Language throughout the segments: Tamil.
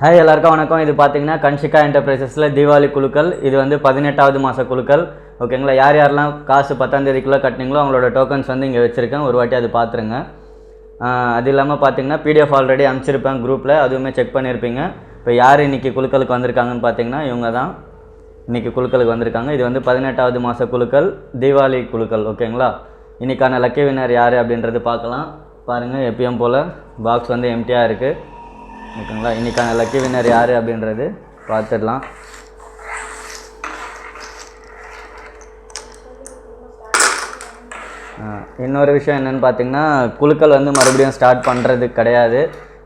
ஹாய் எல்லாருக்கும் வணக்கம். இது பார்த்தீங்கன்னா கன்ஷிகா என்டர்பிரைசஸில் தீபாவளி குழுக்கள். இது வந்து 18வது மாத குழுக்கள். ஓகேங்களா. யார் யாரெல்லாம் காசு 10ஆம் தேதிக்குள்ளே கட்டினீங்களோ அவங்களோட டோக்கன்ஸ் வந்து இங்கே வச்சுருக்கேன். ஒரு வாட்டி அது பார்த்துருங்க. அது இல்லாமல் பார்த்தீங்கன்னா பிடிஎஃப் ஆல்ரெடி அனுப்பிச்சிருப்பேன் குரூப்பில், அதுவுமே செக் பண்ணியிருப்பீங்க. இப்போ யார் இன்றைக்கி குழுக்களுக்கு வந்திருக்காங்கன்னு பார்த்தீங்கன்னா இவங்க தான் இன்றைக்கி குழுக்களுக்கு வந்திருக்காங்க. இது வந்து 18வது மாத குழுக்கள், தீபாவளி குழுக்கள். ஓகேங்களா. இன்றைக்கான லக்கி வின்னர் யார் அப்படின்றது பார்க்கலாம். பாருங்கள், எப்பயும் போல் பாக்ஸ் வந்து எம்டியாக இருக்குது. ஓகேங்களா. இன்றைக்கான லக்கி வின்னர் யார் அப்படின்றது பார்த்துடலாம். இன்னொரு விஷயம் என்னென்னு பார்த்தீங்கன்னா, குழுக்கள் வந்து மறுபடியும் ஸ்டார்ட் பண்ணுறது கிடையாது.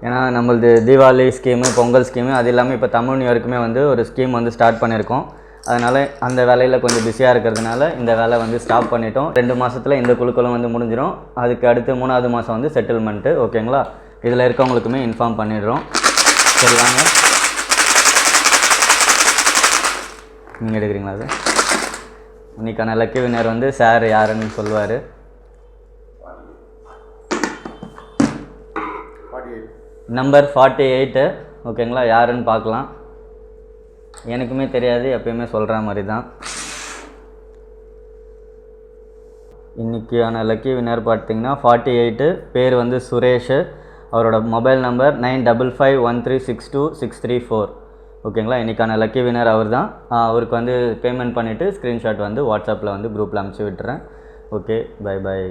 ஏன்னா நம்மளது தீபாவளி ஸ்கீமு, பொங்கல் ஸ்கீமு, அது இல்லாமல் இப்போ தமிழ் நியூ இயருக்குமே வந்து ஒரு ஸ்கீம் வந்து ஸ்டார்ட் பண்ணியிருக்கோம். அதனால் அந்த வேலையில் கொஞ்சம் பிஸியாக இருக்கிறதுனால இந்த வேலை வந்து ஸ்டாப் பண்ணிட்டோம். 2 மாதத்தில் இந்த குழுக்களும் வந்து முடிஞ்சிடும். அதுக்கு அடுத்து 3வது மாதம் வந்து செட்டில்மெண்ட்டு. ஓகேங்களா. இதில் இருக்கவங்களுக்குமே இன்ஃபார்ம் பண்ணிடுறோம். சரி வாங்க, நீங்கள் எடுக்கிறீங்களா? அது இன்றைக்கான லக்கி வின்னர் வந்து சார் யாருன்னு சொல்லுவார். நம்பர் 48. ஓகேங்களா. யாருன்னு பார்க்கலாம். எனக்குமே தெரியாது, எப்பயுமே சொல்கிற மாதிரி தான். இன்றைக்கான லக்கி வின்னர் பார்த்திங்கன்னா 48. பேர் வந்து சுரேஷ். அவரோட மொபைல் நம்பர் 9551362634. ஓகேங்களா. இன்றைக்கான லக்கி வின்னர் அவர் தான். அவருக்கு வந்து பேமெண்ட் பண்ணிவிட்டு ஸ்க்ரீன்ஷாட் வந்து வாட்ஸ்அப்பில் வந்து குரூப்பில் அனுப்பிச்சி விட்டுறேன். Okay, bye bye.